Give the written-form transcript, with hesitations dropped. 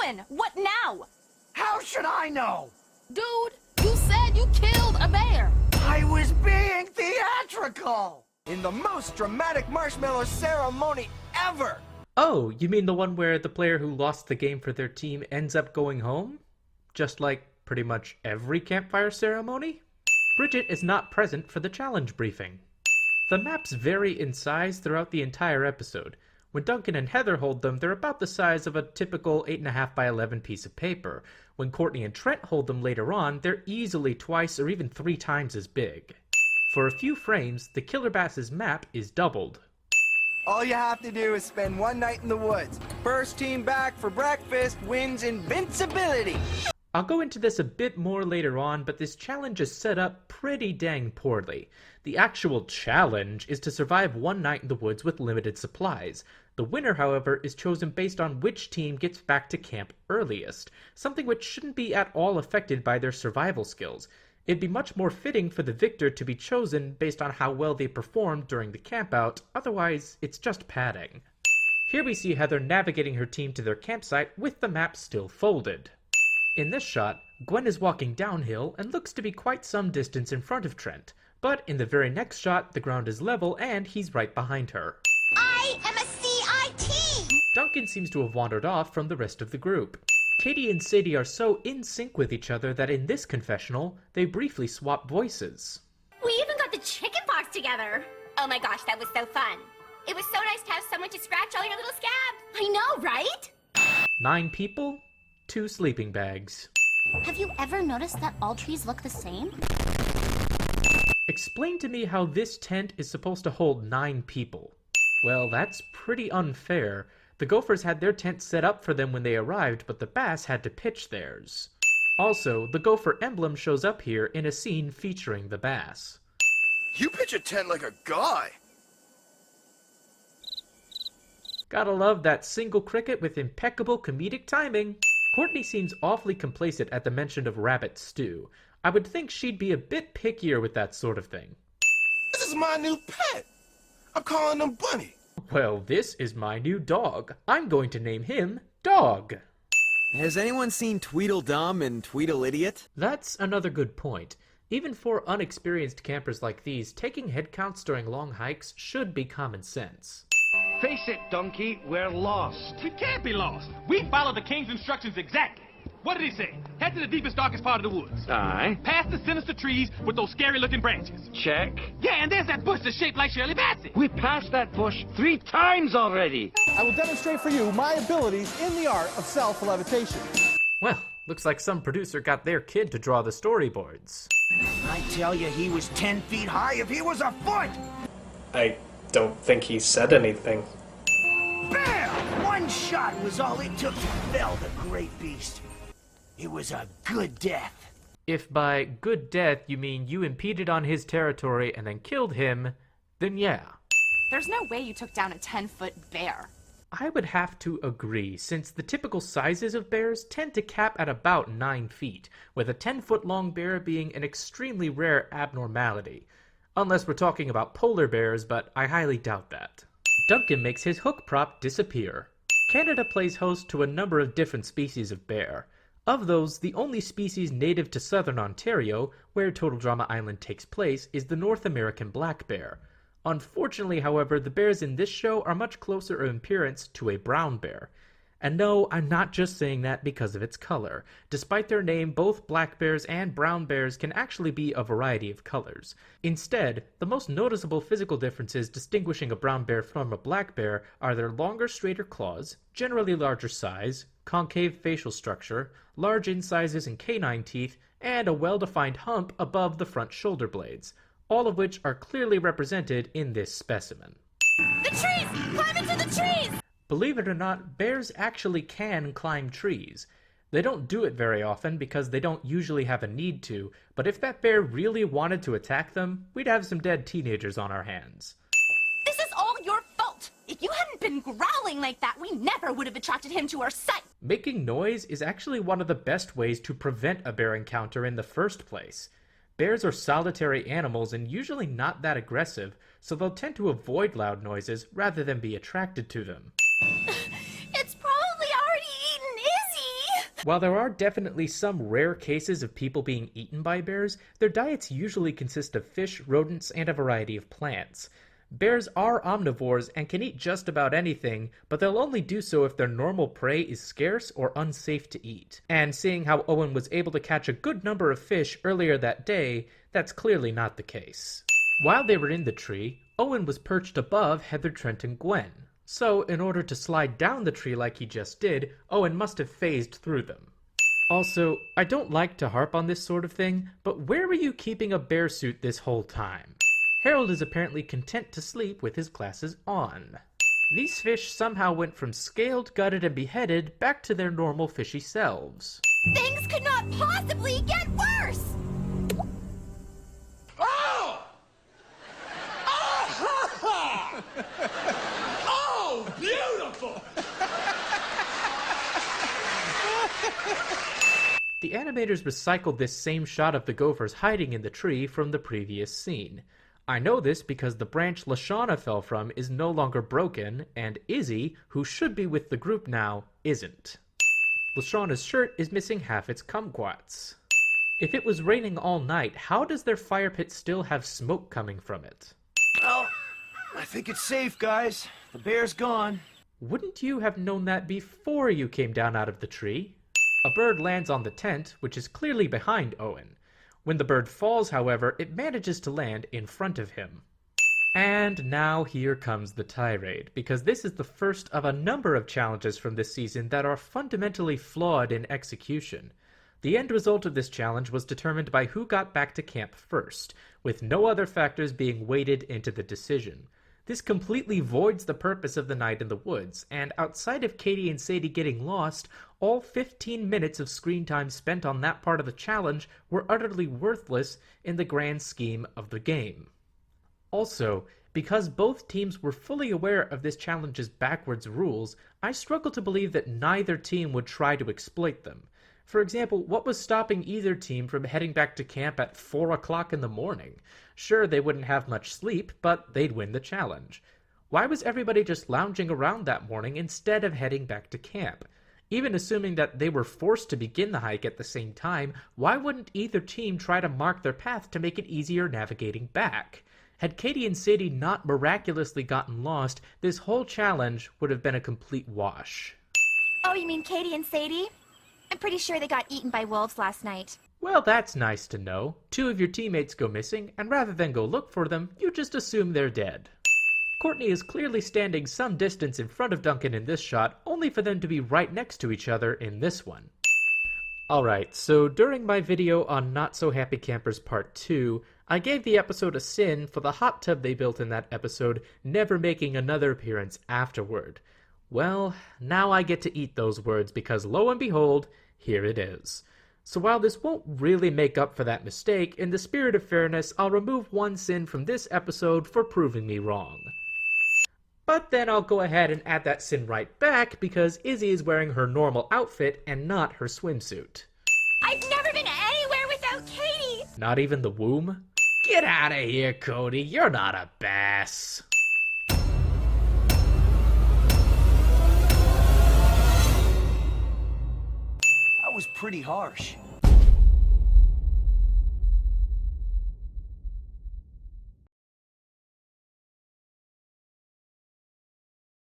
doing? What now? How should I know? Dude, you said you killed a bear. I was being theatrical! In the most dramatic marshmallow ceremony ever! Oh, you mean the one where the player who lost the game for their team ends up going home? Just like pretty much every campfire ceremony? Bridget is not present for the challenge briefing. The maps vary in size throughout the entire episode. When Duncan and Heather hold them, they're about the size of a typical 8.5 by 11 piece of paper. When Courtney and Trent hold them later on, they're easily twice or even 3 times as big. For a few frames, the Killer Bass's map is doubled. All you have to do is spend one night in the woods. First team back for breakfast wins invincibility. I'll go into this a bit more later on, but this challenge is set up pretty dang poorly. The actual challenge is to survive one night in the woods with limited supplies. The winner, however, is chosen based on which team gets back to camp earliest, something which shouldn't be at all affected by their survival skills. It'd be much more fitting for the victor to be chosen based on how well they performed during the campout, otherwise it's just padding. Here we see Heather navigating her team to their campsite with the map still folded. In this shot, Gwen is walking downhill and looks to be quite some distance in front of Trent, but in the very next shot the ground is level and he's right behind her. I am a CIT! Duncan seems to have wandered off from the rest of the group. Katie and Sadie are so in sync with each other that in this confessional, they briefly swap voices. We even got the chicken pox together. Oh my gosh, that was so fun. It was so nice to have someone to scratch all your little scabs. I know, right? 9 people, 2 sleeping bags. Have you ever noticed that all trees look the same? Explain to me how this tent is supposed to hold 9 people. Well, that's pretty unfair. The Gophers had their tent set up for them when they arrived, but the Bass had to pitch theirs. Also, the Gopher emblem shows up here in a scene featuring the Bass. You pitch a tent like a guy. Gotta love that single cricket with impeccable comedic timing. Courtney seems awfully complacent at the mention of rabbit stew. I would think she'd be a bit pickier with that sort of thing. This is my new pet. I'm calling him Bunny. Well, this is my new dog. I'm going to name him Dog. Has anyone seen Tweedledum and Tweedleidiot? That's another good point. Even for unexperienced campers like these, taking head counts during long hikes should be common sense. Face it, donkey, we're lost. We can't be lost. We followed the king's instructions exactly. What did he say? Head to the deepest, darkest part of the woods. Aye. Past the sinister trees with those scary-looking branches. Check. Yeah, and there's that bush that's shaped like Shirley Bassey. We passed that bush 3 times already. I will demonstrate for you my abilities in the art of self-levitation. Well, looks like some producer got their kid to draw the storyboards. I tell you, he was 10 feet high if he was a foot! I don't think he said anything. Bam! One shot was all it took to fell the great beast. It was a good death. If by good death you mean you impeded on his territory and then killed him, then yeah. There's no way you took down a 10-foot bear. I would have to agree, since the typical sizes of bears tend to cap at about 9 feet, with a 10-foot-long bear being an extremely rare abnormality. Unless we're talking about polar bears, but I highly doubt that. Duncan makes his hook prop disappear. Canada plays host to a number of different species of bear. Of those, the only species native to southern Ontario, where Total Drama Island takes place, is the North American black bear. Unfortunately, however, the bears in this show are much closer in appearance to a brown bear. And no, I'm not just saying that because of its color. Despite their name, both black bears and brown bears can actually be a variety of colors. Instead, the most noticeable physical differences distinguishing a brown bear from a black bear are their longer, straighter claws, generally larger size, concave facial structure, large incisors and canine teeth, and a well-defined hump above the front shoulder blades, all of which are clearly represented in this specimen. The trees! Climb into the trees! Believe it or not, bears actually can climb trees. They don't do it very often because they don't usually have a need to, but if that bear really wanted to attack them, we'd have some dead teenagers on our hands. This is all your fault! If you hadn't been growling like that, we never would have attracted him to our sight! Making noise is actually one of the best ways to prevent a bear encounter in the first place. Bears are solitary animals and usually not that aggressive, so they'll tend to avoid loud noises rather than be attracted to them. It's probably already eaten While there are definitely some rare cases of people being eaten by bears, their diets usually consist of fish, rodents, and a variety of plants. Bears are omnivores and can eat just about anything, but they'll only do so if their normal prey is scarce or unsafe to eat. And seeing how Owen was able to catch a good number of fish earlier that day, that's clearly not the case. While they were in the tree, Owen was perched above Heather, Trent, and Gwen. So, in order to slide down the tree like he just did, Owen must have phased through them. Also, I don't like to harp on this sort of thing, but where were you keeping a bear suit this whole time? Harold is apparently content to sleep with his glasses on. These fish somehow went from scaled, gutted, and beheaded back to their normal fishy selves. Things could not possibly get worse! Oh! Oh! Oh, beautiful! The animators recycled this same shot of the gophers hiding in the tree from the previous scene. I know this because the branch Lashana fell from is no longer broken, and Izzy, who should be with the group now, isn't. Lashana's shirt is missing half its kumquats. If it was raining all night, how does their fire pit still have smoke coming from it? Well, I think it's safe, guys. The bear's gone. Wouldn't you have known that before you came down out of the tree? A bird lands on the tent, which is clearly behind Owen. When the bird falls, however, it manages to land in front of him. And now here comes the tirade, because this is the first of a number of challenges from this season that are fundamentally flawed in execution. The end result of this challenge was determined by who got back to camp first, with no other factors being weighted into the decision. This completely voids the purpose of the night in the woods, and outside of Katie and Sadie getting lost, all 15 minutes of screen time spent on that part of the challenge were utterly worthless in the grand scheme of the game. Also, because both teams were fully aware of this challenge's backwards rules, I struggle to believe that neither team would try to exploit them. For example, what was stopping either team from heading back to camp at 4 o'clock in the morning? Sure, they wouldn't have much sleep, but they'd win the challenge. Why was everybody just lounging around that morning instead of heading back to camp? Even assuming that they were forced to begin the hike at the same time, why wouldn't either team try to mark their path to make it easier navigating back? Had Katie and Sadie not miraculously gotten lost, this whole challenge would have been a complete wash. Oh, you mean Katie and Sadie? I'm pretty sure they got eaten by wolves last night. Well, that's nice to know. 2 of your teammates go missing, and rather than go look for them, you just assume they're dead. Courtney is clearly standing some distance in front of Duncan in this shot, only for them to be right next to each other in this one. Alright, so during my video on Not So Happy Campers Part 2, I gave the episode a sin for the hot tub they built in that episode never making another appearance afterward. Well, now I get to eat those words because lo and behold, here it is. So while this won't really make up for that mistake, in the spirit of fairness, I'll remove one sin from this episode for proving me wrong. But then I'll go ahead and add that sin right back because Izzy is wearing her normal outfit and not her swimsuit. I've never been anywhere without Katie! Not even the womb? Get out of here, Cody. You're not a bass. That was pretty harsh.